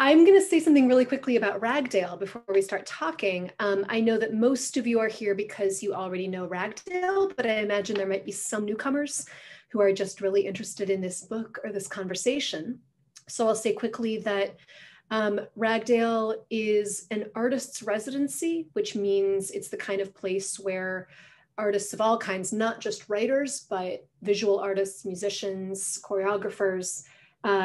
I'm going to say something really quickly about Ragdale before we start talking. I know that most of you are here because you already know Ragdale, but I imagine there might be some newcomers who are just really interested in this book or this conversation. So I'll say quickly that Ragdale is an artist's residency, which means it's the kind of place where artists of all kinds, not just writers, but visual artists, musicians, choreographers,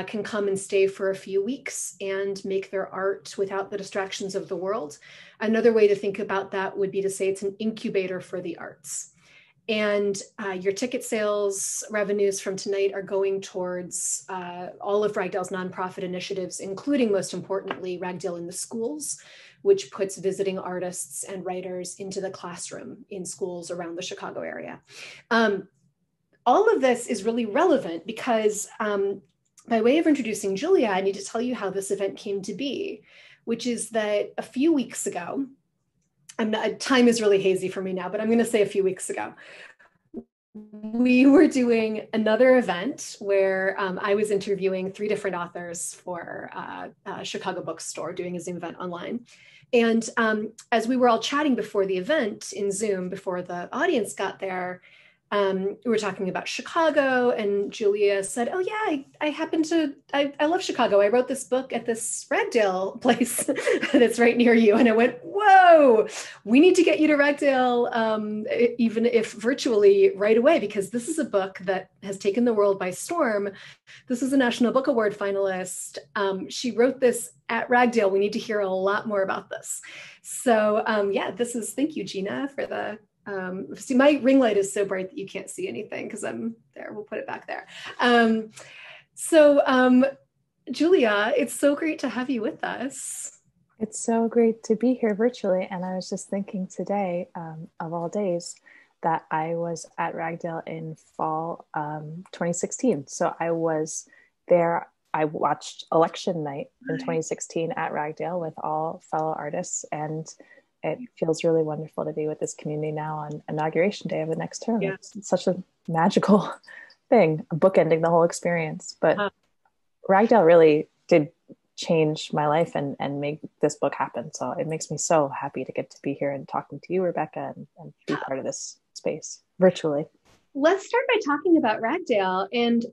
can come and stay for a few weeks and make their art without the distractions of the world. Another way to think about that would be to say it's an incubator for the arts. And your ticket sales revenues from tonight are going towards all of Ragdale's nonprofit initiatives, including, most importantly, Ragdale in the Schools, which puts visiting artists and writers into the classroom in schools around the Chicago area. All of this is really relevant because by way of introducing Julia, I need to tell you how this event came to be, which is that a few weeks ago, time is really hazy for me now, but I'm going to say a few weeks ago, we were doing another event where I was interviewing 3 different authors for a Chicago bookstore, doing a Zoom event online. And as we were all chatting before the event in Zoom, before the audience got there, we were talking about Chicago, and Julia said, oh yeah, I love Chicago. I wrote this book at this Ragdale place that's right near you. And I went, whoa, we need to get you to Ragdale, even if virtually, right away, because this is a book that has taken the world by storm. This is a National Book Award finalist. She wrote this at Ragdale. We need to hear a lot more about this. So yeah, thank you, Gina, for the see, my ring light is so bright that you can't see anything because I'm there. We'll put it back there. Julia, it's so great to have you with us. It's so great to be here virtually. And I was just thinking today, of all days, that I was at Ragdale in fall 2016. So I was there. I watched election night in 2016 at Ragdale with all fellow artists, and it feels really wonderful to be with this community now on inauguration day of the next term. Yeah. It's such a magical thing, bookending the whole experience. But Ragdale really did change my life and make this book happen. So it makes me so happy to get to be here and talking to you, Rebecca, and be part of this space virtually. Let's start by talking about Ragdale and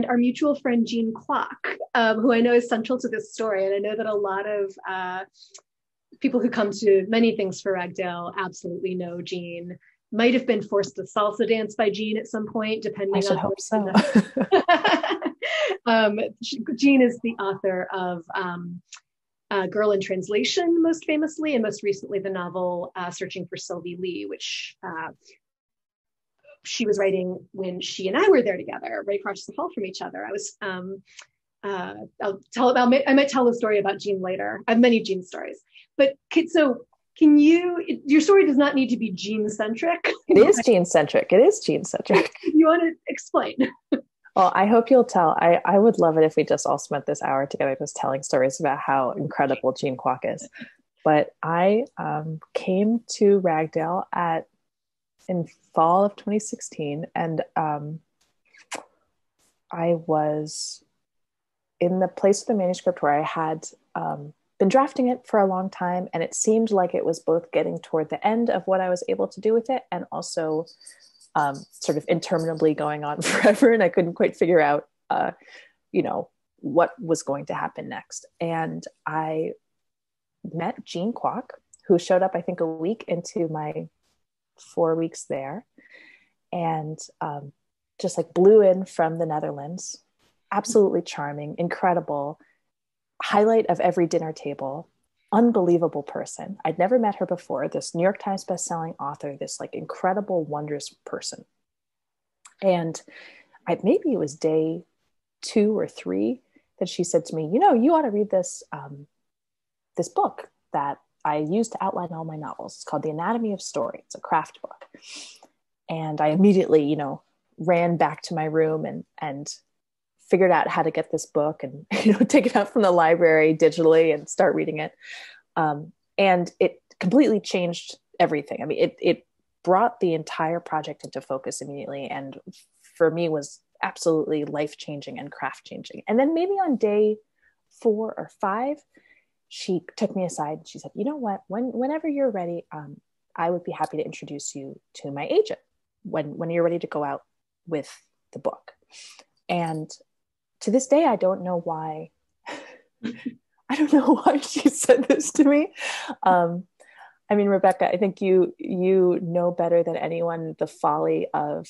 our mutual friend, Jean Kwok, who I know is central to this story. And I know that a lot of people who come to many things for Ragdale absolutely know Jean. Might have been forced to salsa dance by Jean at some point, depending on. I should hope so. Jean is the author of Girl in Translation, most famously, and most recently the novel Searching for Sylvie Lee, which she was writing when she and I were there together, right across the hall from each other. I might tell a story about Jean later. I have many Jean stories. But your story does not need to be Jean-centric. It is Jean-centric. You want to explain? Well, I hope you'll tell. I would love it if we just all spent this hour together just telling stories about how incredible Jean Kwok is. But I came to Ragdale in fall of 2016, and I was in the place of the manuscript where I had been drafting it for a long time, and it seemed like it was both getting toward the end of what I was able to do with it and also sort of interminably going on forever, and I couldn't quite figure out what was going to happen next. And I met Jean Kwok, who showed up I think a week into my 4 weeks there, and just like blew in from the Netherlands. Absolutely charming, incredible, highlight of every dinner table, unbelievable person. I'd never met her before, this New York Times bestselling author, this like incredible, wondrous person. And maybe it was day 2 or 3 that she said to me, you ought to read this book that I use to outline all my novels. It's called The Anatomy of Story. It's a craft book. And I immediately, ran back to my room and figured out how to get this book and take it out from the library digitally and start reading it. And it completely changed everything. I mean, it brought the entire project into focus immediately, and for me was absolutely life-changing and craft-changing. And then maybe on day 4 or 5, she took me aside and she said, you know what, whenever you're ready, I would be happy to introduce you to my agent when you're ready to go out with the book. And to this day, I don't know why. I don't know why she said this to me. I mean, Rebecca, I think you know better than anyone the folly of,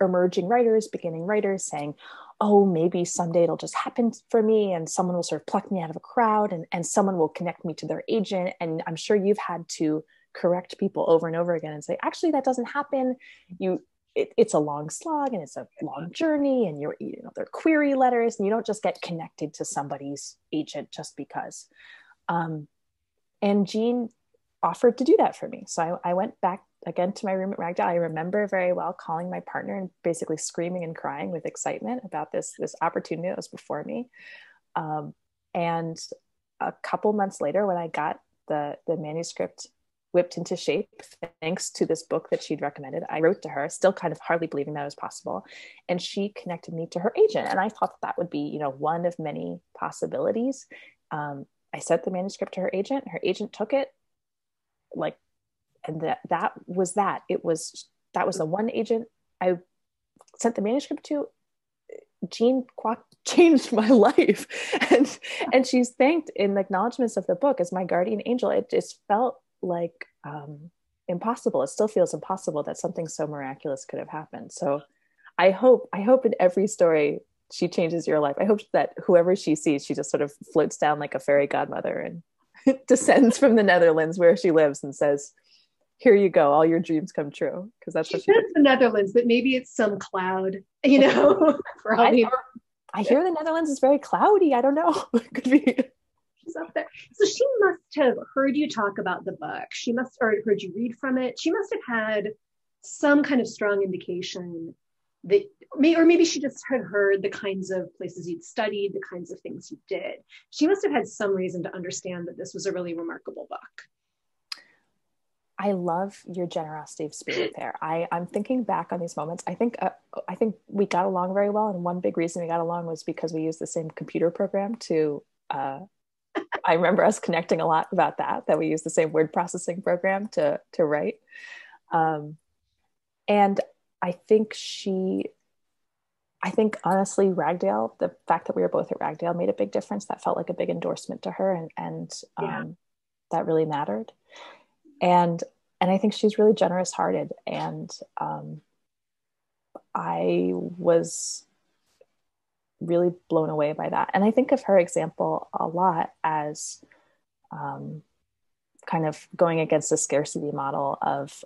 emerging writers, beginning writers saying, oh, maybe someday it'll just happen for me and someone will sort of pluck me out of a crowd and someone will connect me to their agent. And I'm sure you've had to correct people over and over again and say, actually, that doesn't happen. It's a long slog and it's a long journey and they're query letters and you don't just get connected to somebody's agent just because. And Jean offered to do that for me. So I went back again to my room at Ragdale. I remember very well calling my partner and basically screaming and crying with excitement about this opportunity that was before me. And a couple months later, when I got the manuscript whipped into shape, thanks to this book that she'd recommended, I wrote to her, still kind of hardly believing that was possible. And she connected me to her agent. And I thought that would be, one of many possibilities. I sent the manuscript to her agent. Her agent took it, and that was that. That was the one agent I sent the manuscript to. Jean Kwok changed my life, and she's thanked in acknowledgments of the book as my guardian angel. It just felt like impossible. It still feels impossible that something so miraculous could have happened. So I hope in every story she changes your life. I hope that whoever she sees, she just sort of floats down like a fairy godmother and descends from the Netherlands where she lives and says, here you go, all your dreams come true. Because that's what she says the Netherlands, but maybe it's some cloud, for all I hear the Netherlands is very cloudy. I don't know. It could be. She's up there. So she must have heard you talk about the book. She must have heard you read from it. She must have had some kind of strong indication that, or maybe she just had heard the kinds of places you'd studied, the kinds of things you did. She must have had some reason to understand that this was a really remarkable book. I love your generosity of spirit there. I'm thinking back on these moments. I think we got along very well. And one big reason we got along was because we used the same computer program to, I remember us connecting a lot about that we used the same word processing program to write. And I think honestly, Ragdale, the fact that we were both at Ragdale made a big difference. That felt like a big endorsement to her and that really mattered. And I think she's really generous hearted. And I was really blown away by that. And I think of her example a lot as kind of going against the scarcity model of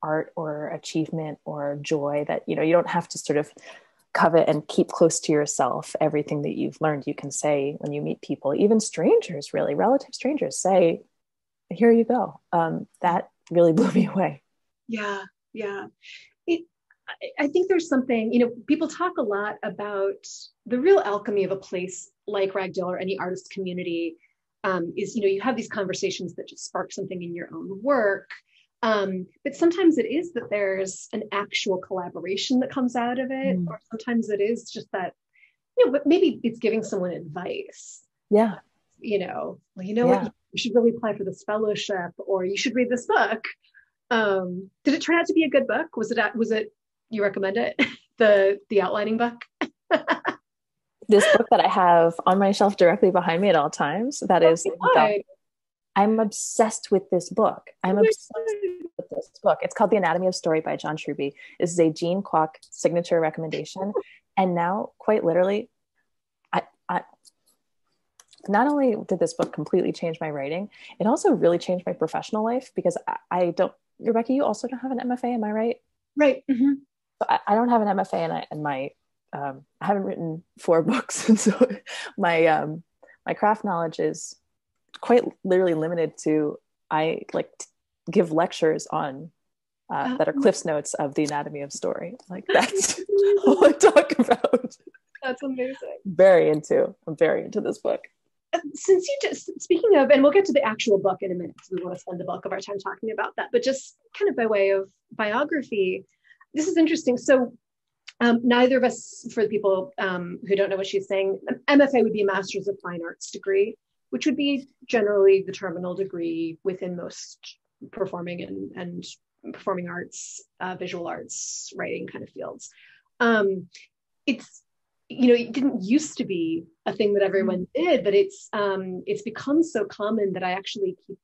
art or achievement or joy that, you don't have to sort of covet and keep close to yourself everything that you've learned. You can say when you meet people, even strangers, really relative strangers, say, here you go. That really blew me away. Yeah. I think there's something, people talk a lot about the real alchemy of a place like Ragdale or any artist community is, you have these conversations that just spark something in your own work. But sometimes it is that there's an actual collaboration that comes out of it, or sometimes it is just that, but maybe it's giving someone advice. Yeah. What, you should really apply for this fellowship, or you should read this book. Did it turn out to be a good book? Was it, you recommend it? The outlining book? This book that I have on my shelf directly behind me at all times, that is, I'm obsessed with this book. It's called The Anatomy of Story by John Truby. This is a Jean Kwok signature recommendation. And now, quite literally, I not only did this book completely change my writing, it also really changed my professional life because Rebecca, you also don't have an MFA, am I right? Right. Mm-hmm. So I don't have an MFA and I haven't written 4 books. And so my craft knowledge is quite literally limited to, I give lectures on that are Cliff's Notes of The Anatomy of Story. That's all I talk about. That's amazing. I'm very into this book. Since you just, speaking of, and we'll get to the actual book in a minute because we want to spend the bulk of our time talking about that, but just kind of by way of biography, this is interesting. So Neither of us, for the people who don't know what she's saying, MFA would be a Master's of Fine Arts degree, which would be generally the terminal degree within most performing and performing arts, visual arts, writing kind of fields. It's, it didn't used to be a thing that everyone did, but it's become so common that I actually keep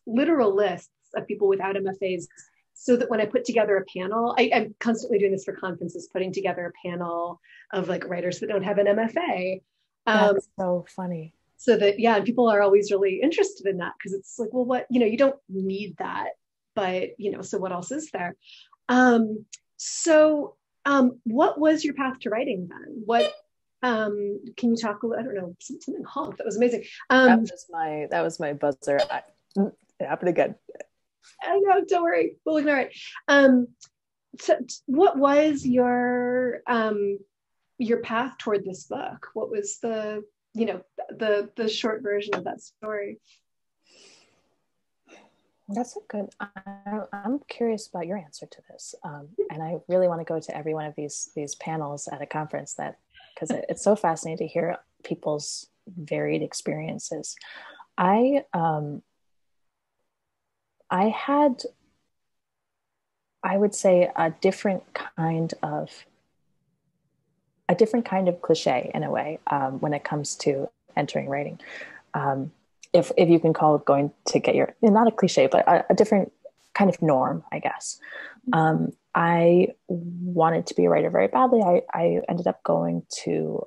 literal lists of people without MFAs, so that when I put together a panel, I'm constantly doing this for conferences, putting together a panel of like writers that don't have an MFA. That's so funny. So that, and people are always really interested in that, because it's like, well, what, you don't need that, but, so what else is there? What was your path to writing then? What, can you talk a little, I don't know, something honked, that was amazing. That was my buzzer. It happened again. I know, don't worry, we'll ignore it. So what was your path toward this book? What was the short version of that story? That's a good, I'm curious about your answer to this. And I really want to go to every one of these panels at a conference, because it's so fascinating to hear people's varied experiences. I had, I would say, a different kind of cliche in a way, when it comes to entering writing. If you can call it going to get your, not a cliche, but a different kind of norm, I guess. I wanted to be a writer very badly. I ended up going to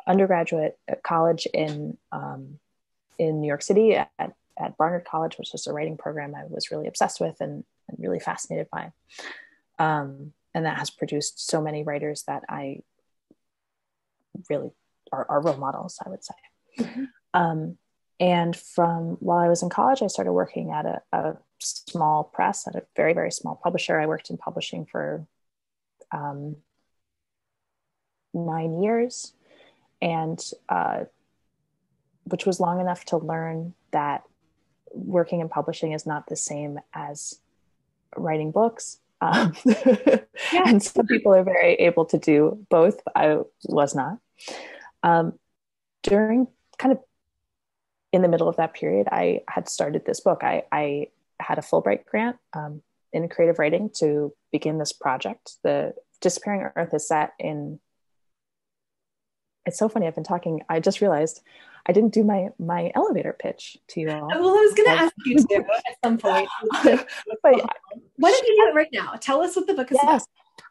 undergraduate college in New York City at Barnard College, which is a writing program I was really obsessed with and really fascinated by. And that has produced so many writers that I really are role models, I would say. Mm-hmm. And while I was in college, I started working at a small press, at a very, very small publisher. I worked in publishing for 9 years, and which was long enough to learn that working in publishing is not the same as writing books. And some people are very able to do both. I was not. During kind of in the middle of that period, I had started this book. I had a Fulbright grant in creative writing to begin this project. The Disappearing Earth is set in, it's so funny, I've been talking, I just realized I didn't do my elevator pitch to you all. Well, I was going to ask you to at some point. But why don't you do it right now? Tell us what the book is about.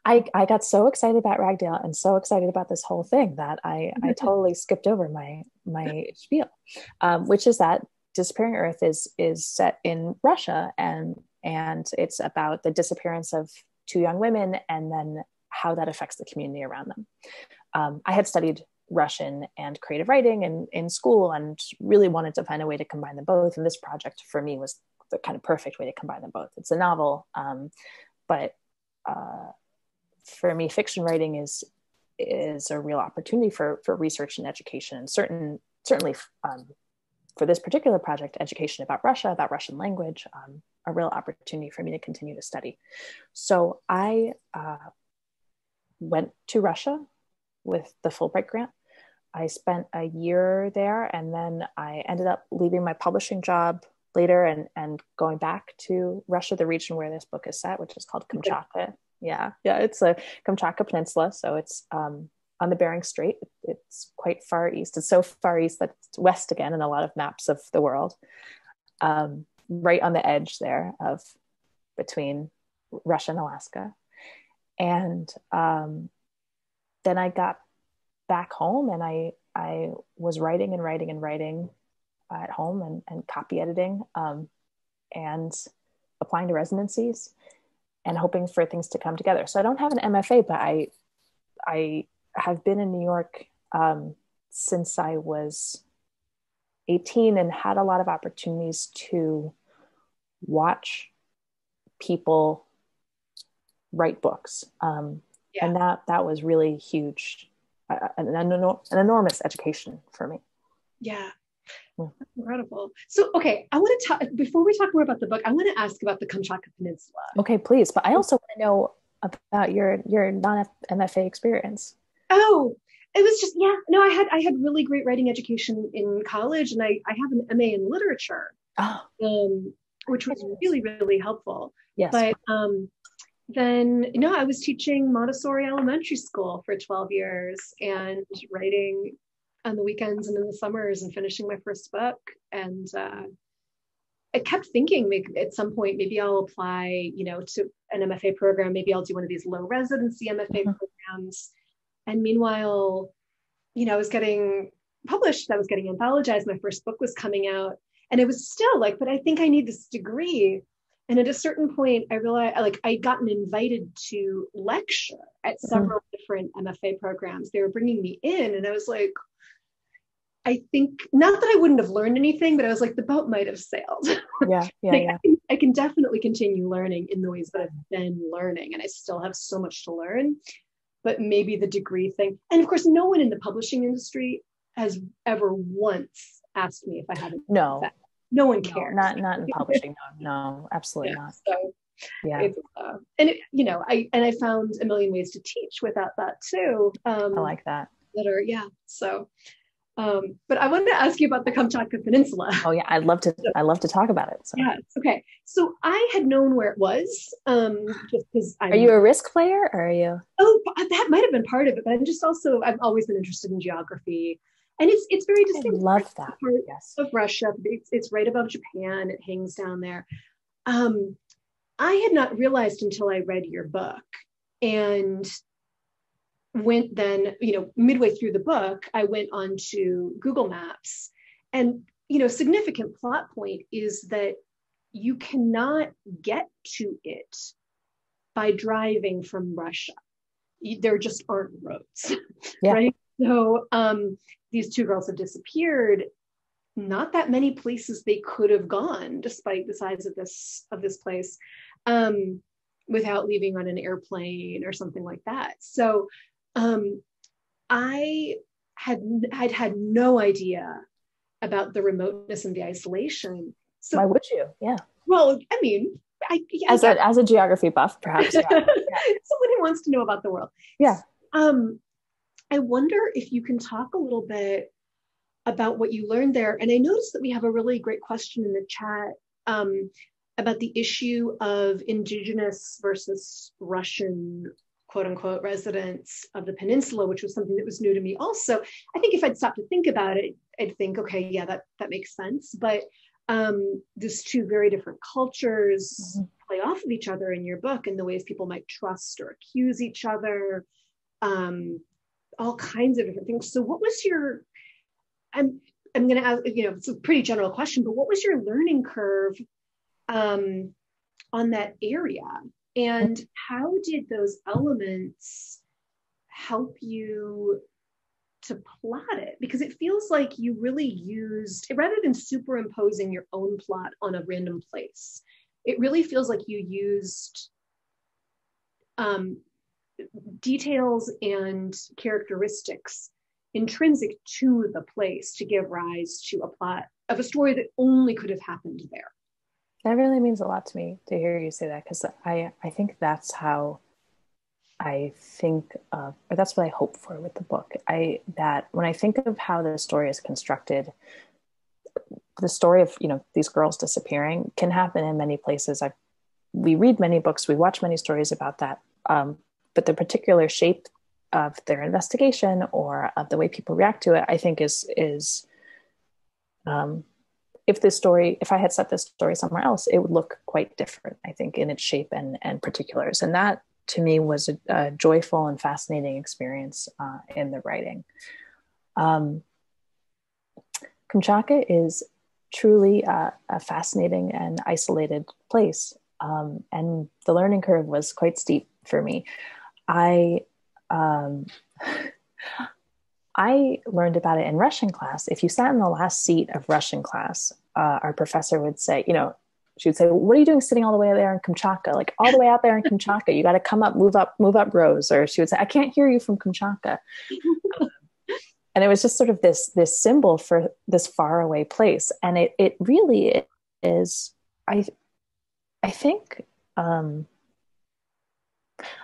I got so excited about Ragdale and so excited about this whole thing that I totally skipped over my spiel, which is that Disappearing Earth is set in Russia, and it's about the disappearance of 2 young women and then how that affects the community around them. I had studied Russian and creative writing in school and really wanted to find a way to combine them both. And this project for me was the kind of perfect way to combine them both. It's a novel, but for me, fiction writing is a real opportunity for research and education, and certainly for this particular project, education about Russia, about Russian language, a real opportunity for me to continue to study. So I went to Russia with the Fulbright grant. I spent a year there, and then I ended up leaving my publishing job later and going back to Russia, the region where this book is set, which is called Kamchatka. Yeah, it's a Kamchatka Peninsula. So it's on the Bering Strait. It's quite far east. It's so far east that it's west again in a lot of maps of the world. Right on the edge there between Russia and Alaska. And then I got back home, and I was writing at home and copy editing and applying to residencies and hoping for things to come together. So I don't have an MFA, but I have been in New York since I was 18 and had a lot of opportunities to watch people write books. And that was really huge, an enormous education for me. Yeah. That's incredible. So, okay, I want to talk, before we talk more about the book, I want to ask about the Kamchatka Peninsula. Okay, please. But I also want to know about your non-MFA experience. Oh, it was just, yeah, no, I had really great writing education in college, and I have an MA in literature, Oh, which was really, really helpful. yes. But then, no, I was teaching Montessori elementary school for 12 years and writing on the weekends and in the summers and finishing my first book. And I kept thinking at some point, maybe I'll apply, to an MFA program. Maybe I'll do one of these low residency MFA programs. And meanwhile, I was getting published, I was getting anthologized, my first book was coming out. And it was still like, but I think I need this degree. And at a certain point, I realized, like, I'd gotten invited to lecture at several different MFA programs. They were bringing me in, and I was like, I think, not that I wouldn't have learned anything, but I was like, the boat might have sailed. Yeah. I can definitely continue learning in the ways that I've been learning, and I still have so much to learn. But maybe the degree thing, and of course, no one in the publishing industry has ever once asked me if I haven't. No. No one cares. Not in publishing. No, absolutely not. So, yeah. I found a million ways to teach without that too. I like that. So, but I wanted to ask you about the Kamchatka Peninsula. Oh yeah, I'd love to talk about it. So. Yes. Okay. So I had known where it was, just because. Are you a risk player, or are you? Oh, that might have been part of it, but I've always been interested in geography. And it's very distinct. I love that. Yes. Of Russia. It's right above Japan. It hangs down there. I had not realized until I read your book, and went then, midway through the book, I went onto Google Maps, and, significant plot point is that you cannot get to it by driving from Russia. There just aren't roads, yeah. Right? So these two girls have disappeared. Not that many places they could have gone, despite the size of this place, without leaving on an airplane or something like that. So I had no idea about the remoteness and the isolation. So why would you? Yeah. Well, I mean, as a geography buff, perhaps. Yeah. Someone who wants to know about the world. Yeah. I wonder if you can talk a little bit about what you learned there. And I noticed that we have a really great question in the chat about the issue of Indigenous versus Russian, quote unquote, residents of the peninsula, which was something that was new to me also. I think if I'd stopped to think about it, I'd think, okay, yeah, that makes sense. But these two very different cultures play off of each other in your book, and the ways people might trust or accuse each other, all kinds of different things. So what was your, I'm going to ask, it's a pretty general question, but what was your learning curve on that area? And how did those elements help you to plot it? Because it feels like you really used, rather than superimposing your own plot on a random place, it really feels like you used details and characteristics intrinsic to the place to give rise to a plot of a story that only could have happened there. That really means a lot to me to hear you say that, because I think that's how I think of, or that's what I hope for with the book. That when I think of how the story is constructed, the story of, these girls disappearing can happen in many places. We read many books, we watch many stories about that. But the particular shape of their investigation or of the way people react to it, I think is if I had set this story somewhere else, it would look quite different, I think, in its shape and particulars. And that, to me, was a joyful and fascinating experience in the writing. Kamchatka is truly a fascinating and isolated place. And the learning curve was quite steep for me. I learned about it in Russian class. If you sat in the last seat of Russian class, our professor would say, she would say, well, what are you doing sitting all the way there in Kamchatka? Like all the way out there in Kamchatka, you got to come up, move up rows. Or she would say, I can't hear you from Kamchatka. And it was just sort of this symbol for this faraway place. And it really is, I think,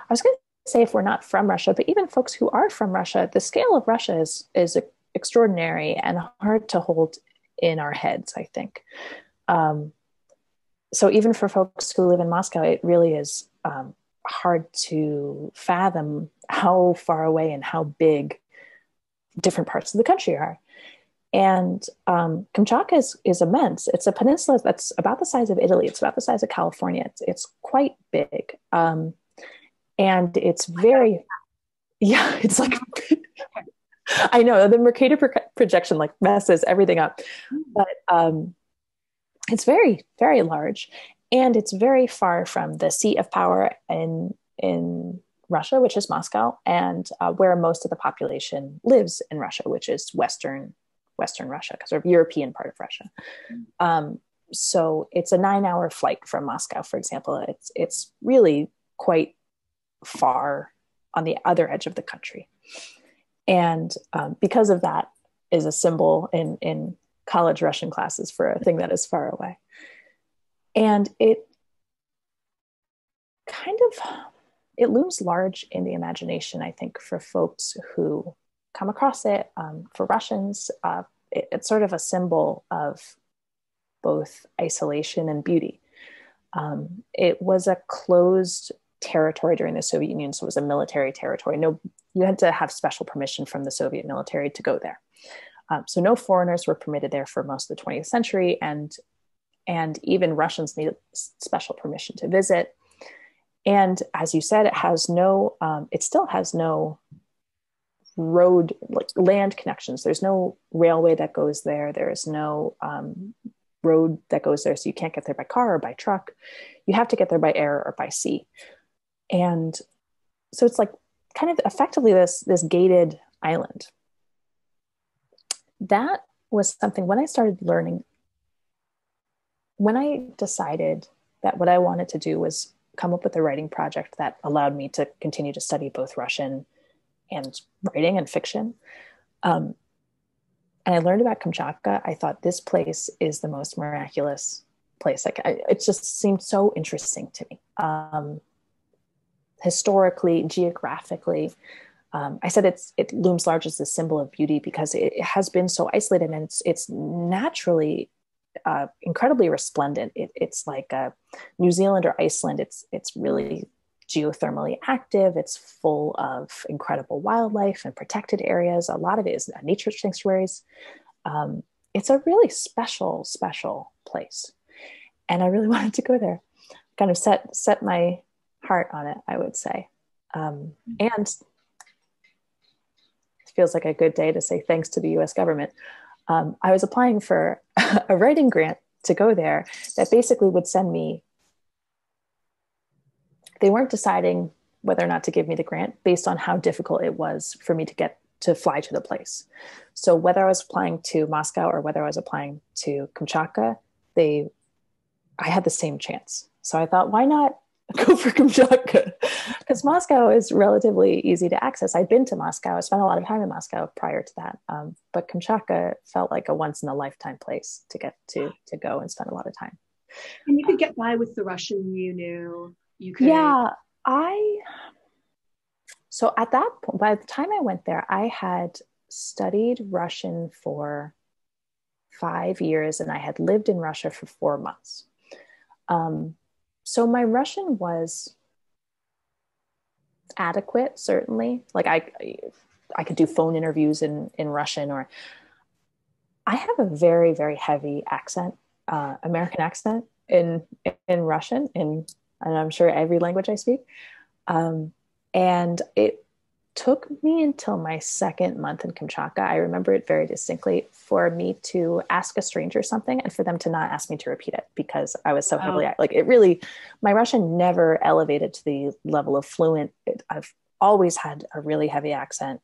I was going to say if we're not from Russia, but even folks who are from Russia, the scale of Russia is extraordinary and hard to hold in our heads, I think. So even for folks who live in Moscow, it really is hard to fathom how far away and how big different parts of the country are. And Kamchatka is immense. It's a peninsula that's about the size of Italy. It's about the size of California. It's quite big. And it's very, yeah, it's like, I know the Mercator projection like messes everything up, but it's very, very large. And it's very far from the seat of power in Russia, which is Moscow, and where most of the population lives in Russia, which is Western Russia, sort of European part of Russia. So it's a 9-hour flight from Moscow, for example. It's really quite far on the other edge of the country. And because of that is a symbol in college Russian classes for a thing that is far away. And it looms large in the imagination, I think, for folks who come across it. For Russians, it's sort of a symbol of both isolation and beauty. It was a closed territory during the Soviet Union, so it was a military territory. No, you had to have special permission from the Soviet military to go there. So no foreigners were permitted there for most of the 20th century, and even Russians needed special permission to visit. And as you said, it still has no road, like land connections. There's no railway that goes there. There's no road that goes there. So you can't get there by car or by truck. You have to get there by air or by sea. And so it's like kind of effectively this gated island. That was something when I started learning, when I decided that what I wanted to do was come up with a writing project that allowed me to continue to study both Russian and writing and fiction. And I learned about Kamchatka. I thought this place is the most miraculous place. It just seemed so interesting to me. Historically, geographically, I said it looms large as a symbol of beauty because it has been so isolated, and it's naturally incredibly resplendent. It's like New Zealand or Iceland. It's really geothermally active. It's full of incredible wildlife and protected areas. A lot of it is nature sanctuaries. It's a really special place, and I really wanted to go there. Kind of set my heart on it, I would say. And it feels like a good day to say thanks to the U.S. government. I was applying for a writing grant to go there that basically would send me. They weren't deciding whether or not to give me the grant based on how difficult it was for me to fly to the place. So whether I was applying to Moscow or whether I was applying to Kamchatka, I had the same chance. So I thought, why not go for Kamchatka? Because Moscow is relatively easy to access. I'd been to Moscow. I spent a lot of time in Moscow prior to that. But Kamchatka felt like a once in a lifetime place to get to go and spend a lot of time. And you could get by with the Russian you knew. You could. Yeah, so at that point, by the time I went there, I had studied Russian for 5 years and I had lived in Russia for 4 months. So my Russian was adequate, certainly. Like I could do phone interviews in Russian, or I have a very, very heavy accent, American accent in Russian, and I'm sure every language I speak. And it took me until my second month in Kamchatka, I remember it very distinctly, for me to ask a stranger something and for them to not ask me to repeat it because I was so heavily, my Russian never elevated to the level of fluent. I've always had a really heavy accent.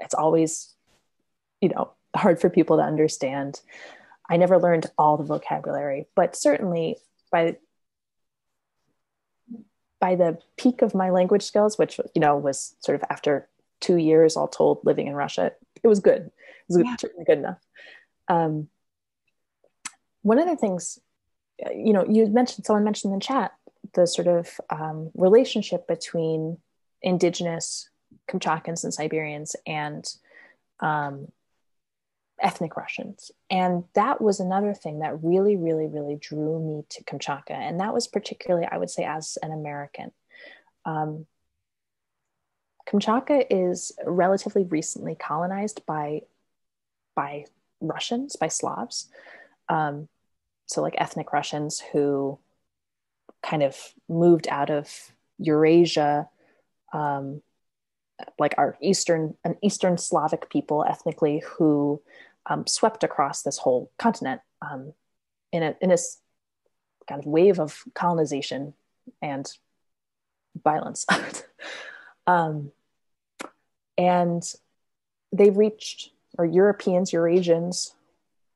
It's always, hard for people to understand. I never learned all the vocabulary, but certainly by the peak of my language skills, which, was sort of after 2 years all told living in Russia, it was good. It was certainly good enough. One of the things, someone mentioned in the chat, the sort of relationship between indigenous Kamchatkans and Siberians and ethnic Russians. And that was another thing that really, really, really drew me to Kamchatka. And that was particularly, I would say, as an American. Kamchatka is relatively recently colonized by Russians, by Slavs. So like ethnic Russians who kind of moved out of Eurasia, like an Eastern Slavic people ethnically who swept across this whole continent in a kind of wave of colonization and violence. And they reached, or Eurasians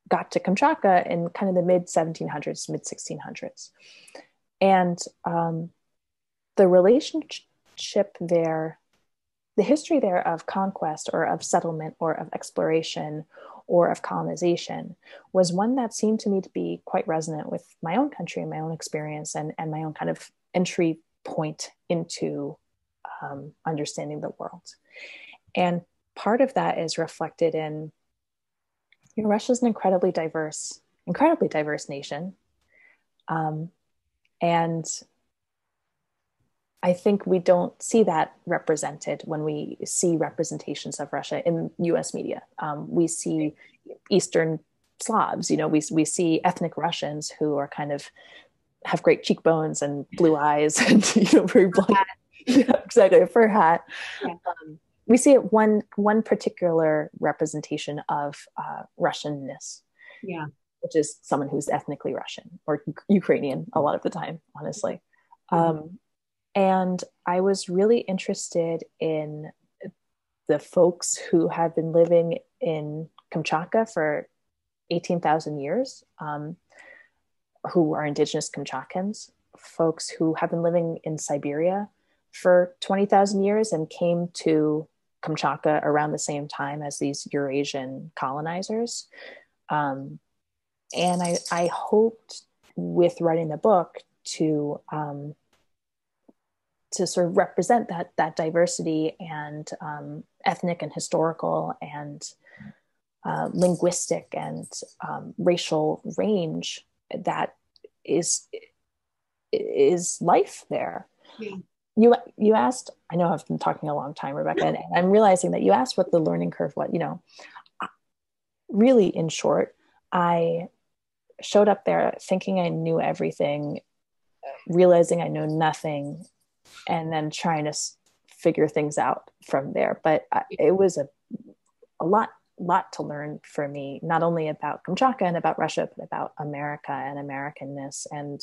got to Kamchatka in kind of the mid 1700s, mid 1600s. And the relationship there, the history there of conquest or of settlement or of exploration or of colonization was one that seemed to me to be quite resonant with my own country and my own experience and my own kind of entry point into understanding the world. And part of that is reflected in, Russia's an incredibly diverse nation. And I think we don't see that represented when we see representations of Russia in US media. We see Eastern Slavs, we see ethnic Russians who are kind of have great cheekbones and blue eyes and, very blonde. Yeah, exactly, a fur hat. Yeah. We see it one particular representation of Russianness. Yeah. Which is someone who's ethnically Russian or Ukrainian a lot of the time, honestly. Mm-hmm. And I was really interested in the folks who have been living in Kamchatka for 18,000 years, who are indigenous Kamchatkans, folks who have been living in Siberia for 20,000 years and came to Kamchatka around the same time as these Eurasian colonizers. And I hoped with writing the book to sort of represent that diversity and ethnic and historical and linguistic and racial range that is life there. Yeah. You asked, I know I've been talking a long time, Rebecca, and I'm realizing that you asked what the learning curve was. Really, in short, I showed up there thinking I knew everything, realizing I know nothing, and then trying to figure things out from there. But it was a lot to learn for me, not only about Kamchatka and about Russia, but about America and Americanness and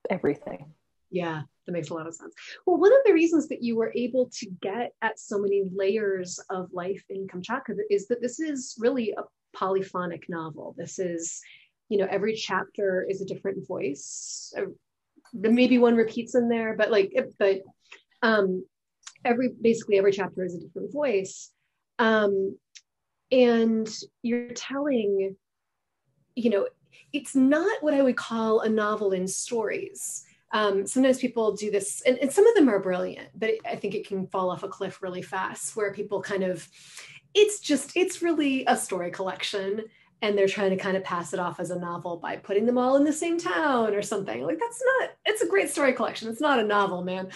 everything. Yeah, that makes a lot of sense. Well, one of the reasons that you were able to get at so many layers of life in Kamchatka is that this is really a polyphonic novel. This is, every chapter is a different voice. Maybe one repeats in there, but every chapter is a different voice. And you're telling, it's not what I would call a novel in stories. Sometimes people do this, and some of them are brilliant, but I think it can fall off a cliff really fast where people it's really a story collection and they're trying to kind of pass it off as a novel by putting them all in the same town or something. It's a great story collection. It's not a novel, man.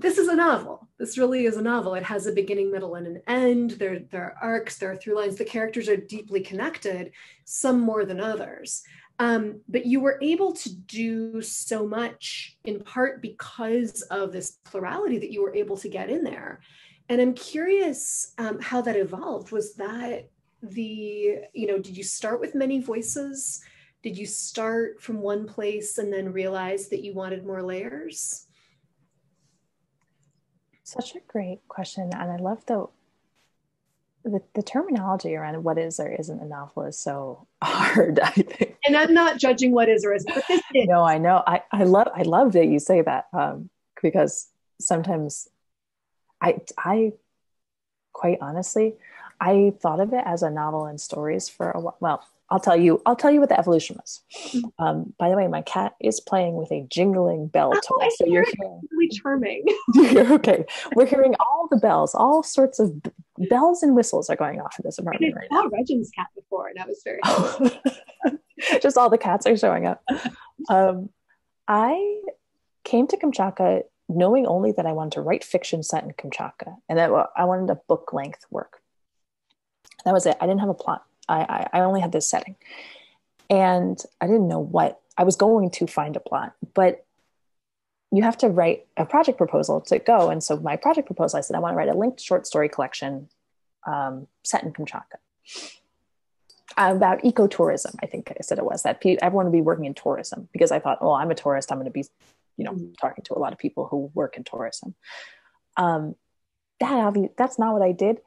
This is a novel. This really is a novel. It has a beginning, middle, and an end. There are arcs, there are through lines. The characters are deeply connected, some more than others. But you were able to do so much in part because of this plurality that you were able to get in there. And I'm curious how that evolved. Was that did you start with many voices? Did you start from one place and then realize that you wanted more layers? Such a great question. And I love the terminology around what is or isn't a novel is so hard, I think. And I'm not judging what is or isn't, but this is. No, I know. I love that you say that because sometimes I quite honestly, I thought of it as a novel in stories for a while. Well, I'll tell you what the evolution was. By the way, my cat is playing with a jingling bell toy. So you're hearing really charming. Okay. We're hearing all the bells, all sorts of bells and whistles are going off in this apartment right now. I saw Regin's cat before, and I was very just all the cats are showing up. I came to Kamchatka knowing only that I wanted to write fiction set in Kamchatka, and that I wanted a book length work. That was it. I didn't have a plot. I only had this setting, and I didn't know what I was going to find a plot, but you have to write a project proposal to go. And so my project proposal, I said, I want to write a linked short story collection set in Kamchatka about ecotourism. I think I said it was that everyone would be working in tourism, because I thought, oh, I'm a tourist. I'm going to be, talking to a lot of people who work in tourism. That's not what I did.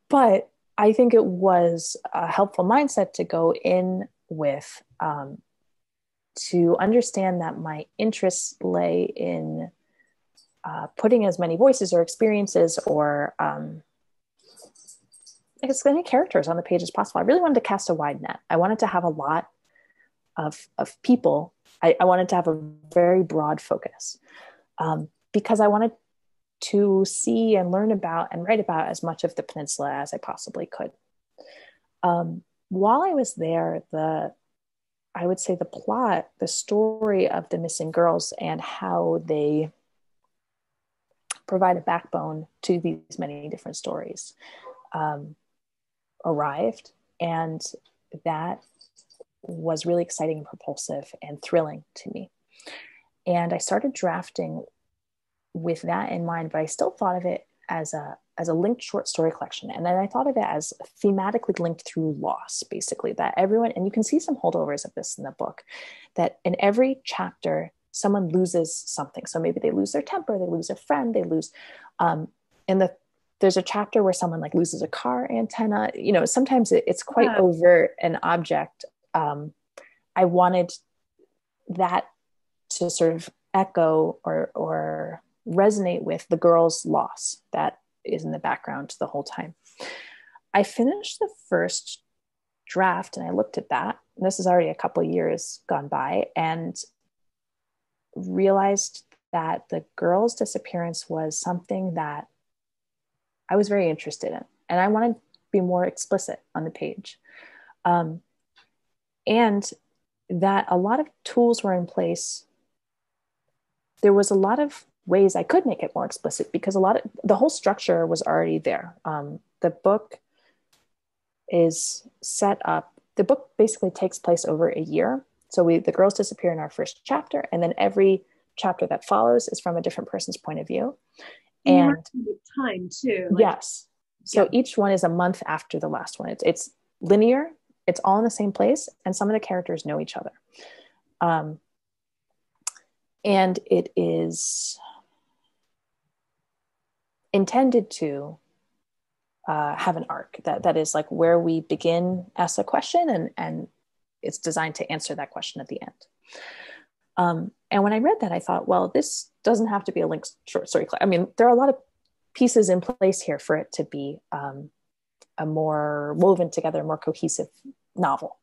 But I think it was a helpful mindset to go in with, to understand that my interests lay in putting as many voices or experiences or as many characters on the page as possible. I really wanted to cast a wide net. I wanted to have a lot of people. I wanted to have a very broad focus because I wanted to see and learn about and write about as much of the peninsula as I possibly could. While I was there, I would say the plot, the story of the missing girls and how they provide a backbone to these many different stories arrived. And that was really exciting and propulsive and thrilling to me. And I started drafting with that in mind, but I still thought of it as a linked short story collection. And then I thought of it as thematically linked through loss, basically, that everyone, and you can see some holdovers of this in the book, that in every chapter, someone loses something. So maybe they lose their temper, they lose a friend, they lose, there's a chapter where someone like loses a car antenna, sometimes it's quite overt an object. I wanted that to sort of echo or resonate with the girl's loss that is in the background the whole time. I finished the first draft and I looked at that, and this is already a couple of years gone by, and realized that the girl's disappearance was something that I was very interested in, and I wanted to be more explicit on the page. And that a lot of tools were in place. There was a lot of ways I could make it more explicit because the whole structure was already there. The book is set up. The book basically takes place over a year. So the girls disappear in our first chapter, and then every chapter that follows is from a different person's point of view. And time too. Yes. So each one is a month after the last one. It's linear. It's all in the same place, and some of the characters know each other. And it is intended to have an arc that is like where we begin, ask a question, and it's designed to answer that question at the end. And when I read that, I thought, well, this doesn't have to be a linked short story. I mean, there are a lot of pieces in place here for it to be a more woven together, more cohesive novel.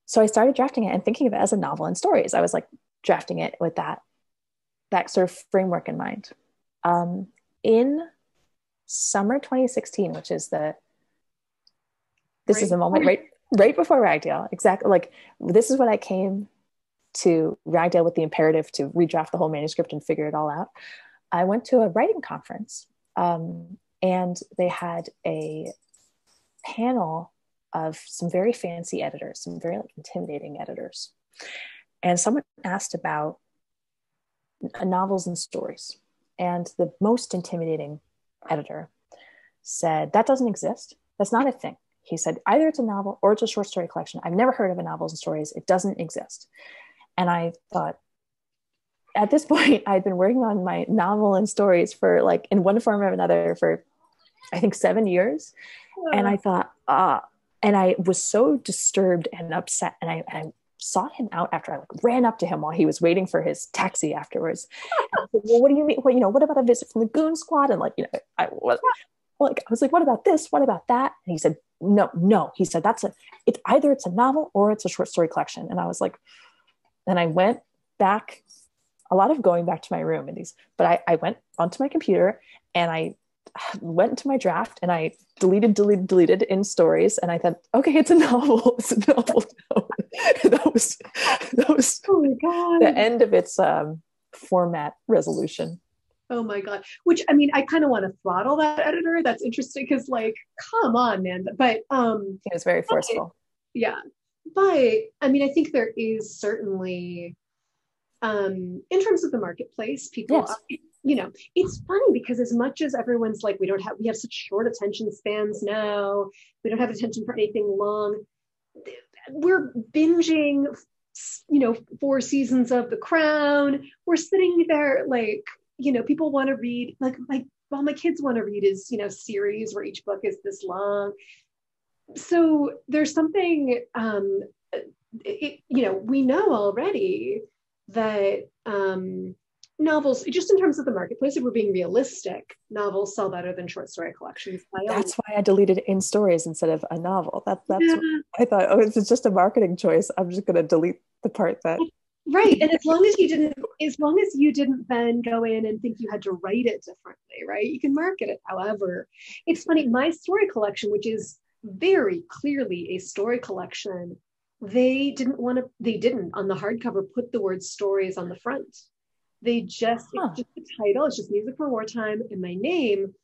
So I started drafting it and thinking of it as a novel in stories. I was like drafting it with that sort of framework in mind. In summer 2016, which is this is the moment right before Ragdale, exactly. Like, this is when I came to Ragdale with the imperative to redraft the whole manuscript and figure it all out. I went to a writing conference, and they had a panel of some very fancy editors, some very intimidating editors. And someone asked about novels and stories. And the most intimidating editor said, that doesn't exist. That's not a thing. He said, either it's a novel or it's a short story collection. I've never heard of a novels and stories. It doesn't exist. And I thought, at this point, I'd been working on my novel and stories for like in one form or another for, I think, 7 years. Yeah. And I thought, and I was so disturbed and upset. And I sought him out after I ran up to him while he was waiting for his taxi afterwards. And I said, well, what do you mean? Well, what about a visit from the goon squad? And I was, like, I was like, what about this? What about that? And he said, no. He said, it's either it's a novel or it's a short story collection. And I was like, and I went back, a lot of going back to my room but I went onto my computer and I went into my draft and I deleted in stories. And I thought, okay, it's a novel. It's a novel. that was oh my God. The end of its format resolution. Oh my God. Which, I mean, I kind of want to throttle that editor. That's interesting because, like, come on, man. But it was very forceful. Yeah. But I mean, I think there is certainly in terms of the marketplace, people yes. are, it's funny because as much as everyone's like, we have such short attention spans now, we don't have attention for anything long. We're binging, 4 seasons of The Crown. We're sitting there like, people want to read, like my kids want to read is, series where each book is this long. So there's something, we know already that novels, just in terms of the marketplace, if we're being realistic, novels sell better than short story collections. That's why I deleted in stories instead of a novel. That's I thought, oh, it's just a marketing choice. I'm just going to delete the part that. Right. And as long as you didn't then go in and think you had to write it differently, right? You can market it. However, it's funny, my story collection, which is very clearly a story collection, they didn't on the hardcover put the word stories on the front. They it's just the title, it's just Music for Wartime and my name.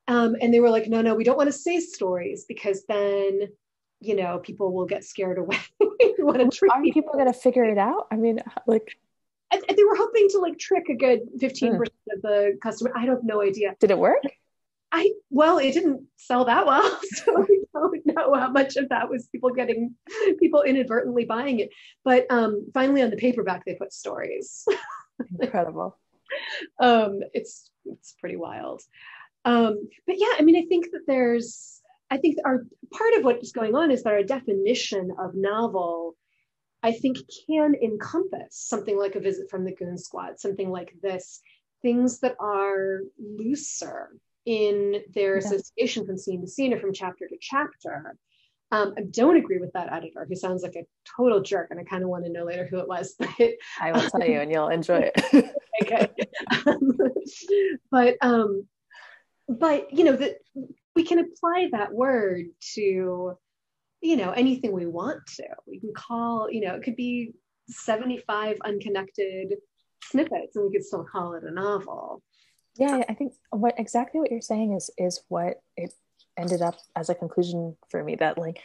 And they were like, no, we don't want to say stories because then, people will get scared away. Aren't people going to figure it out? I mean, like. They were hoping to like trick a good 15% of the customer. I have no idea. Did it work? It didn't sell that well. So we don't know how much of that was people inadvertently buying it. But finally on the paperback, they put stories. Incredible. It's pretty wild. But yeah, I mean, I think our part of what's going on is that our definition of novel, I think, can encompass something like A Visit from the Goon Squad, something like this, things that are looser in their association from scene to scene or from chapter to chapter. I don't agree with that editor who sounds like a total jerk, and I kind of want to know later who it was. But I will tell you, and you'll enjoy it. Okay. But that we can apply that word to anything we want to. We can call it could be 75 unconnected snippets, and we could still call it a novel. Yeah, I think exactly what you're saying is what it ended up as a conclusion for me, that like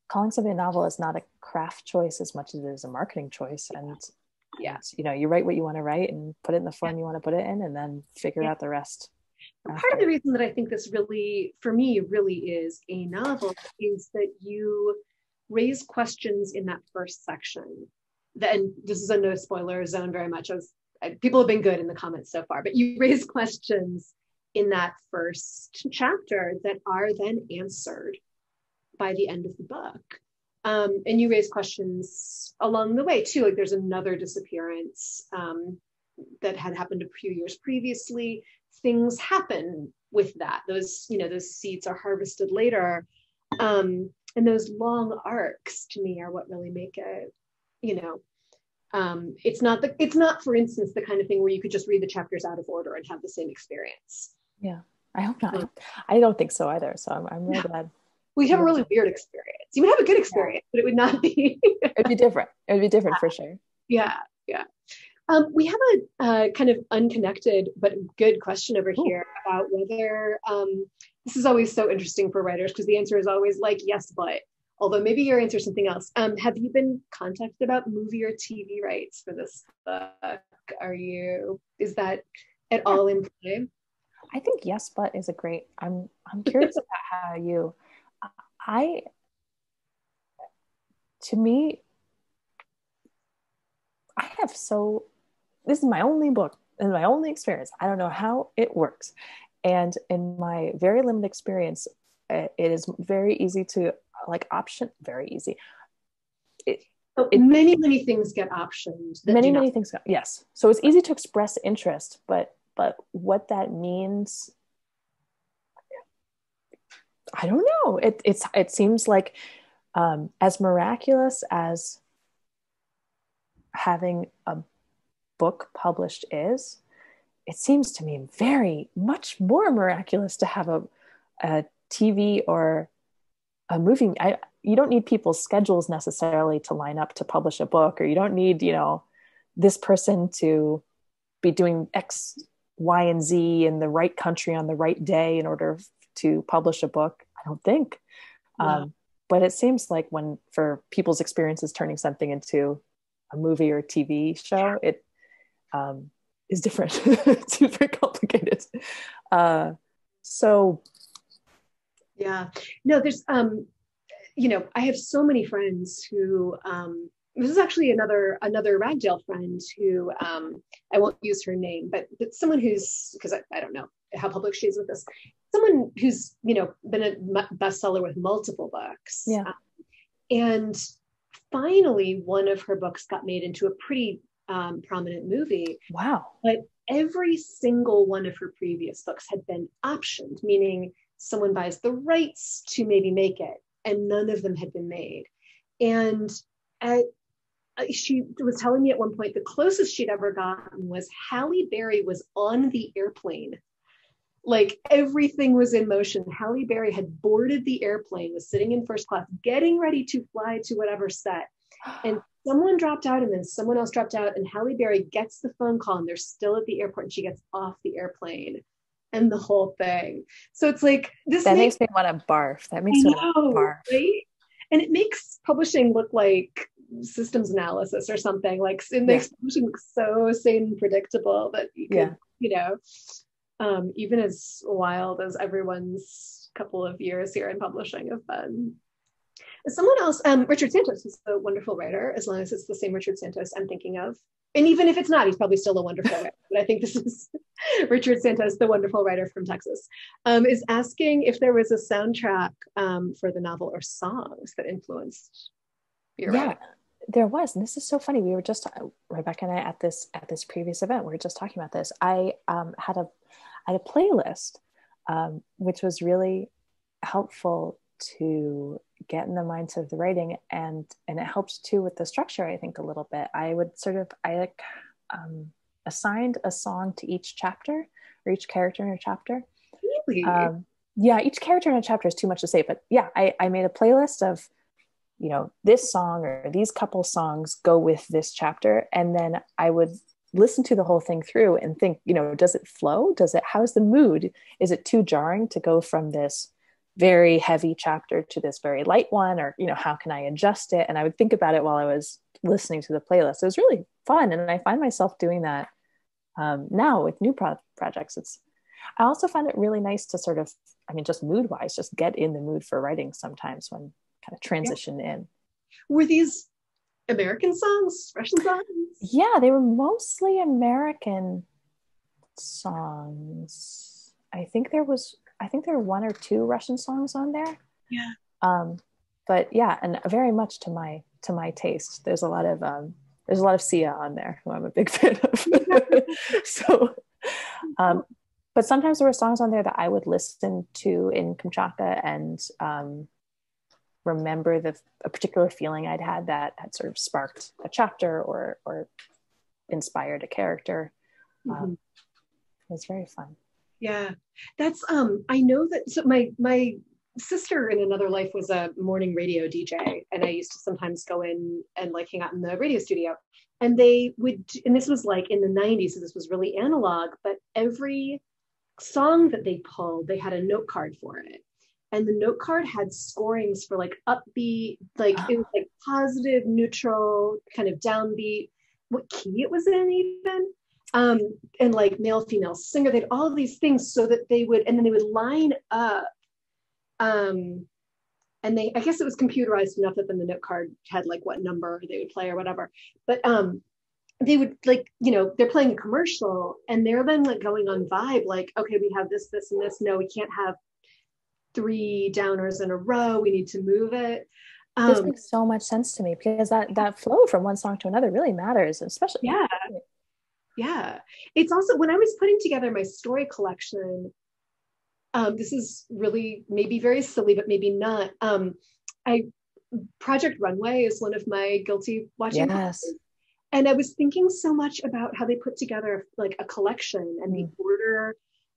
calling something a novel is not a craft choice as much as it is a marketing choice. And you write what you want to write and put it in the form you want to put it in, and then figure out the rest. Part of the reason that I think this really, for me, really is a novel is that you raise questions in that first section. And this is a no spoiler zone very much. People have been good in the comments so far, but you raise questions in that first chapter that are then answered by the end of the book. And you raise questions along the way too. Like there's another disappearance that had happened a few years previously. Things happen with that. Those seeds are harvested later. And those long arcs to me are what really make it, it's not, for instance, the kind of thing where you could just read the chapters out of order and have the same experience. Yeah, I hope not. I don't think so either. So I'm really glad. We'd have a really weird experience. You would have a good experience, but it would not be. It'd be different. It would be different for sure. Yeah. We have a kind of unconnected but good question over here about whether this is always so interesting for writers because the answer is always like yes, but. Although maybe your answer is something else. Have you been contacted about movie or TV rights for this book? Is that at all in play? I think yes, but is a great. I'm curious about how to me, this is my only book and my only experience. I don't know how it works. And in my very limited experience, it is very easy to very easy. Many things get optioned. Many things. Yes. So it's easy to express interest, but what that means, I don't know. It seems like as miraculous as having a book published is, it seems to me very much more miraculous to have a TV or a movie. You don't need people's schedules necessarily to line up to publish a book, or you don't need, this person to be doing X, Y, and Z in the right country on the right day in order to publish a book. I don't think. No. But it seems like for people's experiences turning something into a movie or a TV show, it is different. It seems very complicated. So yeah, no, there's I have so many friends who this is actually another Ragdale friend who I won't use her name, but someone who's, because I don't know how public she is with this, someone who's been a bestseller with multiple books. Yeah. And finally one of her books got made into a pretty prominent movie. Wow. But every single one of her previous books had been optioned, meaning someone buys the rights to maybe make it, and none of them had been made. And she was telling me at one point the closest she'd ever gotten was Halle Berry was on the airplane. Like everything was in motion. Halle Berry had boarded the airplane, was sitting in first class, getting ready to fly to whatever set. And someone dropped out, and then someone else dropped out, and Halle Berry gets the phone call, and they're still at the airport, and she gets off the airplane, and the whole thing. So it's like this. That makes me want to barf. That makes me want to barf. Right? And it makes publishing look like systems analysis or something. Like it makes publishing look so sane and predictable that you could, even as wild as everyone's couple of years here in publishing have been. Someone else, Richard Santos is a wonderful writer, as long as it's the same Richard Santos I'm thinking of. And even if it's not, he's probably still a wonderful writer. But I think this is Richard Santos, the wonderful writer from Texas, is asking if there was a soundtrack for the novel or songs that influenced your writing. There was. And this is so funny. We were just, Rebecca and I at this previous event, we were just talking about this. I had a playlist, which was really helpful to get in the mindset of the writing, and it helped too with the structure, I think, a little bit. I assigned a song to each chapter, or each character in a chapter. Really? Each character in a chapter is too much to say, but I made a playlist of this song or these couple songs go with this chapter, and then I would listen to the whole thing through and think, does it flow? How's the mood? Is it too jarring to go from this very heavy chapter to this very light one, or how can I adjust it? And I would think about it while I was listening to the playlist. It was really fun, and I find myself doing that now with new projects. I also find it really nice to sort of, just mood wise, just get in the mood for writing sometimes when kind of transition in. Were these American songs, Russian songs? Yeah, they were mostly American songs. I think there were one or two Russian songs on there. Yeah. But yeah, and very much to my taste. There's a lot of Sia on there, who I'm a big fan of. So, but sometimes there were songs on there that I would listen to in Kamchatka and remember a particular feeling I'd had that had sort of sparked a chapter or inspired a character. It was very fun. Yeah, that's I know that. So my sister in another life was a morning radio DJ, and I used to sometimes go in and hang out in the radio studio, and they would, and this was in the 90s, so this was really analog, but every song that they pulled, they had a note card for it, and the note card had scorings for upbeat, it was positive, neutral, kind of downbeat, what key it was in even. And male, female singer, they had all these things so that they would line up. And I guess it was computerized enough that then the note card had what number they would play or whatever. But they would they're playing a commercial, and they're then going on vibe, okay, we have this, and this. No, we can't have 3 downers in a row. We need to move it. This makes so much sense to me, because that flow from one song to another really matters, especially. Yeah. It's also, when I was putting together my story collection, this is really maybe very silly, but maybe not. Project Runway is one of my guilty watching. Yes. And I was thinking so much about how they put together like a collection and the order.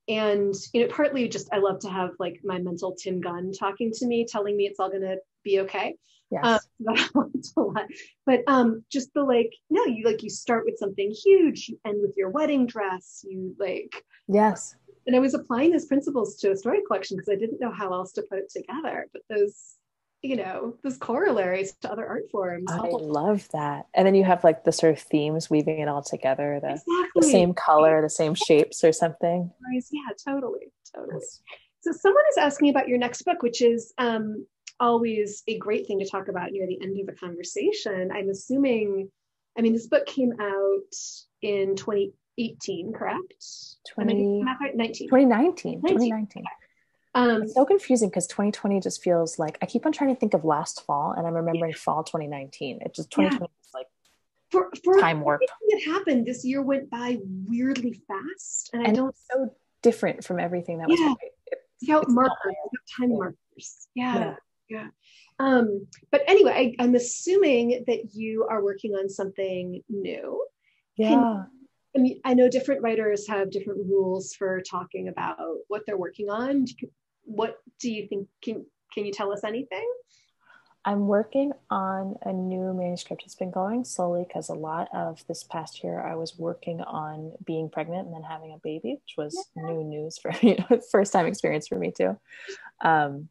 And, partly just, I love to have like my mental Tim Gunn talking to me, telling me it's all going to be okay. Yes. That helps a lot. But just the you start with something huge, you end with your wedding dress, Yes. And I was applying those principles to a story collection because I didn't know how else to put it together. But those corollaries to other art forms. I love that. And then you have like the sort of themes weaving it all together, the same color, the same shapes or something. Yeah, totally. So someone is asking about your next book, which is always a great thing to talk about near the end of a conversation. I'm assuming, this book came out in 2018, correct? 2019. It's so confusing because 2020 just feels like I keep on trying to think of last fall and I'm remembering fall 2019. It just 2020 is like for time warp. That happened this year went by weirdly fast, and it's so different from everything that was. Time markers. Yeah. But anyway, I'm assuming that you are working on something new. Yeah. I know different writers have different rules for talking about what they're working on. What do you think? Can you tell us anything? I'm working on a new manuscript. It's been going slowly because a lot of this past year I was working on being pregnant and then having a baby, which was new news for me, first time experience for me too. And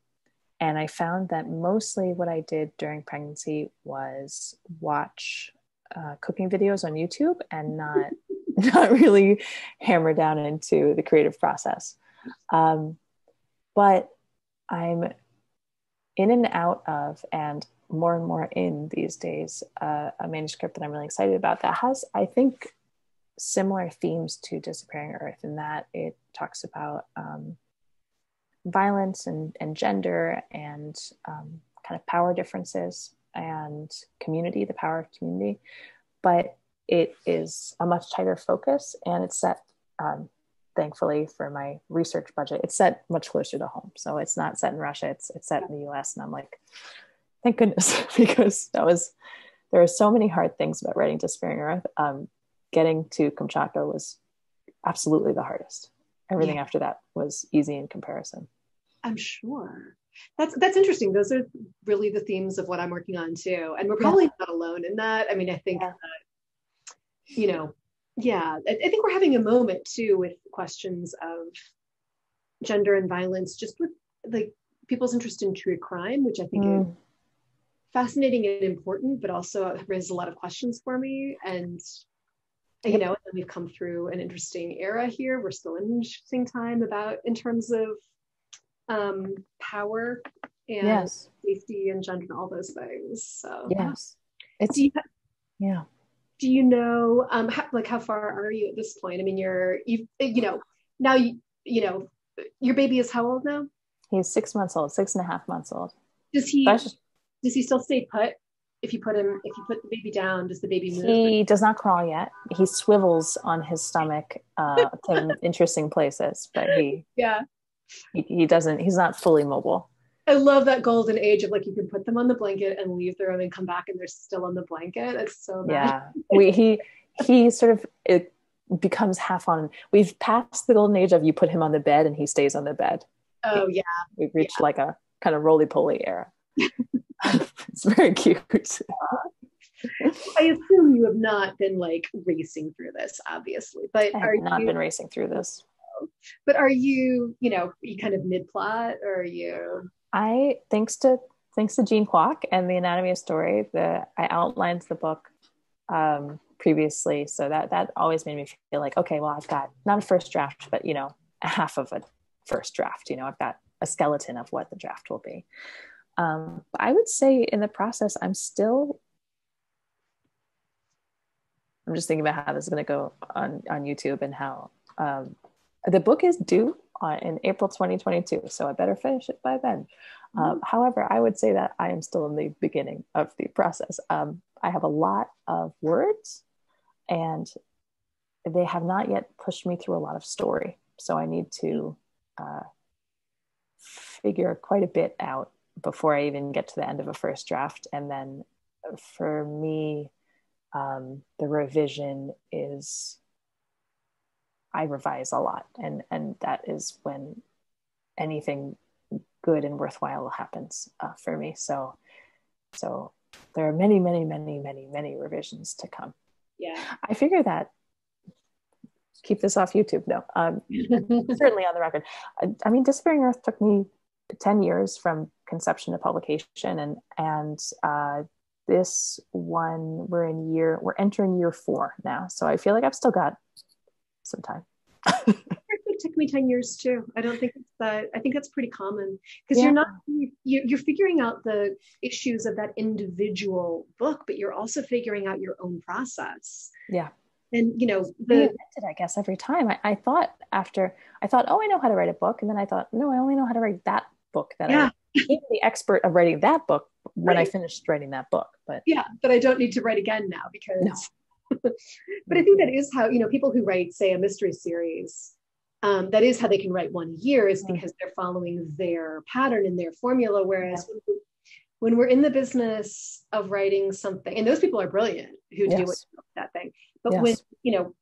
I found that mostly what I did during pregnancy was watch cooking videos on YouTube and not really hammer down into the creative process. But I'm in and out of, and more in these days, a manuscript that I'm really excited about that has, I think, similar themes to Disappearing Earth, in that it talks about violence and gender and kind of power differences and community, the power of community. But it is a much tighter focus, and it's set, thankfully for my research budget, it's set much closer to home. So it's not set in Russia, it's set in the US. And I'm like, thank goodness, because there are so many hard things about writing Disappearing Earth. Getting to Kamchatka was absolutely the hardest. Everything after that was easy in comparison. I'm sure. That's interesting. Those are really the themes of what I'm working on too. And we're probably not alone in that. I think that, I think we're having a moment too with questions of gender and violence, just with like people's interest in true crime, which I think is fascinating and important, but also raises a lot of questions for me. And and we've come through an interesting era here. We're still in an interesting time in terms of power and safety and gender and all those things. So do you know how far are you at this point? Now your baby is how old now? He's 6 months old, 6.5 months old. Does he still stay put? If you put the baby down, does the baby move? He does not crawl yet. He swivels on his stomach to interesting places, but he doesn't, he's not fully mobile. I love that golden age of you can put them on the blanket and leave the room and come back and they're still on the blanket. It's so nice. Yeah. He sort of, it becomes half on. We've passed the golden age of you put him on the bed and he stays on the bed. Oh yeah. We've reached like a kind of roly-poly era. It's very cute. I assume you have not been racing through this, obviously, but I have not been racing through this. But are you, you kind of mid-plot, or are you? Thanks to Jean Kwok and the Anatomy of Story, I outlined the book previously, so that always made me feel like, okay, well, I've got not a first draft, but a half of a first draft. I've got a skeleton of what the draft will be. I would say in the process, I'm just thinking about how this is going to go on YouTube, and how the book is due in April 2022. So I better finish it by then. However, I would say that I am still in the beginning of the process. I have a lot of words and they have not yet pushed me through a lot of story. So I need to figure quite a bit out before I even get to the end of a first draft. And then for me, the revision is, I revise a lot, and that is when anything good and worthwhile happens for me. So there are many, many, many, many, many revisions to come. Yeah. I figure that, keep this off YouTube, no, certainly on the record. I mean, Disappearing Earth took me 10 years from conception to publication, and this one, we're entering year 4 now. So I feel like I've still got some time. It took me 10 years too. I don't think it's that. I think that's pretty common, because you're figuring out the issues of that individual book, but you're also figuring out your own process. Yeah. And I guess every time I thought, oh, I know how to write a book, and then I thought, no, I only know how to write that book. That I became the expert of writing that book when I finished writing that book. But I don't need to write again now, because. No. But I think that is how, people who write, say, a mystery series, that is how they can write one a year, is because they're following their pattern and their formula. Whereas when we're in the business of writing something, and those people are brilliant who do that thing, but when,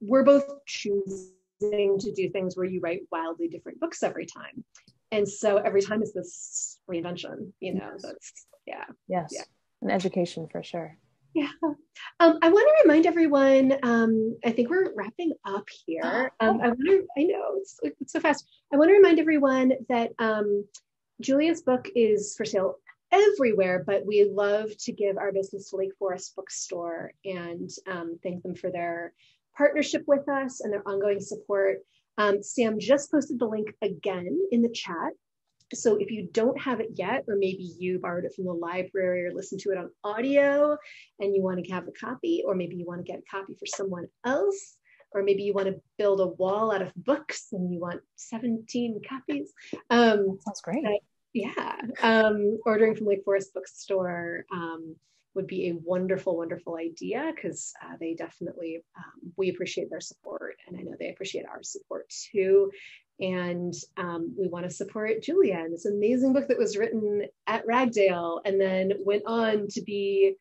we're both choosing to do things where you write wildly different books every time. And so every time is this reinvention, that's, an education for sure. Yeah. I want to remind everyone, I think we're wrapping up here. I know it's so fast. I want to remind everyone that Julia's book is for sale everywhere, but we love to give our business to Lake Forest Bookstore and thank them for their partnership with us and their ongoing support. Sam just posted the link again in the chat. So if you don't have it yet, or maybe you borrowed it from the library or listened to it on audio and you want to have a copy, or maybe you want to get a copy for someone else, or maybe you want to build a wall out of books and you want 17 copies. That sounds great. Ordering from Lake Forest Bookstore would be a wonderful, wonderful idea, because they definitely, we appreciate their support, and I know they appreciate our support too. And we want to support Julia and this amazing book that was written at Ragdale and then went on to be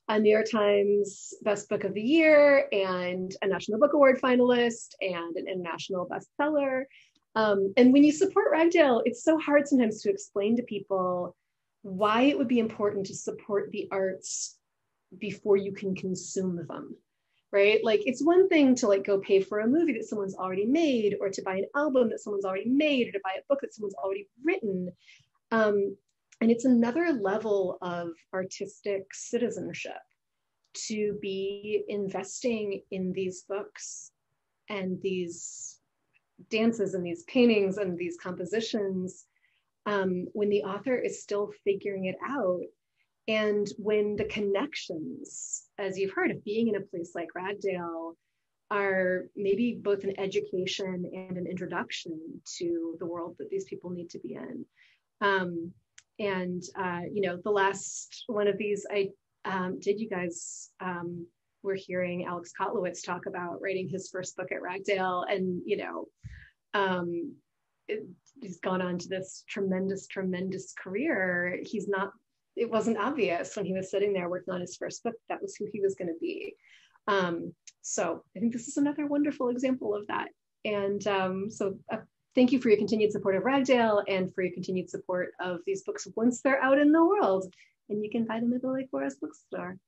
a New York Times Best Book of the Year and a National Book Award finalist and an international bestseller. And when you support Ragdale, it's so hard sometimes to explain to people why it would be important to support the arts before you can consume them. Right? Like, it's one thing to go pay for a movie that someone's already made, or to buy an album that someone's already made, or to buy a book that someone's already written. And it's another level of artistic citizenship to be investing in these books and these dances and these paintings and these compositions when the author is still figuring it out. And when the connections, as you've heard, of being in a place like Ragdale are maybe both an education and an introduction to the world that these people need to be in. The last one of these you guys were hearing Alex Kotlowitz talk about writing his first book at Ragdale, and he's gone on to this tremendous, tremendous career. It wasn't obvious when he was sitting there working on his first book that was who he was going to be. So I think this is another wonderful example of that. And thank you for your continued support of Ragdale and for your continued support of these books once they're out in the world and you can buy them at the Lake Forest Bookstore.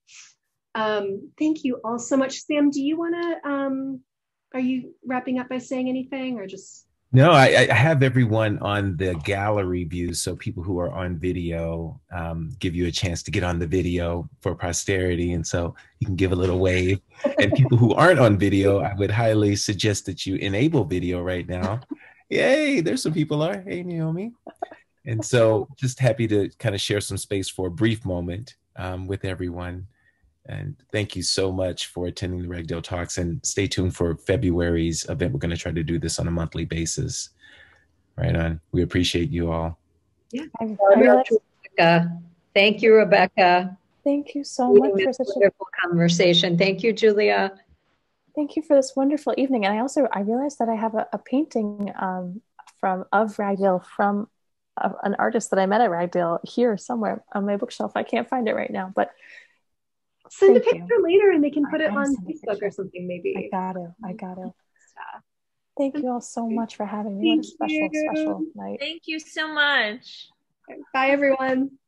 Thank you all so much. Sam, do you want to, are you wrapping up by saying anything, or just? No, I have everyone on the gallery view, so people who are on video give you a chance to get on the video for posterity, and so you can give a little wave. And people who aren't on video, I would highly suggest that you enable video right now. Yay, there's some people are. Hey, Naomi. And so just happy to kind of share some space for a brief moment with everyone. And thank you so much for attending the Ragdale Talks, and stay tuned for February's event. We're going to try to do this on a monthly basis. Right on. We appreciate you all. Yeah. Rebecca. Thank you, Rebecca. Thank you so much for such a wonderful conversation. Thank you, Julia. Thank you for this wonderful evening. And I realized that I have a painting of Ragdale from an artist that I met at Ragdale here somewhere on my bookshelf. I can't find it right now, but send a picture later and they can put it on Facebook or something maybe. I got to. Thank you all so much for having me. What a special night. Thank you so much. Bye, everyone.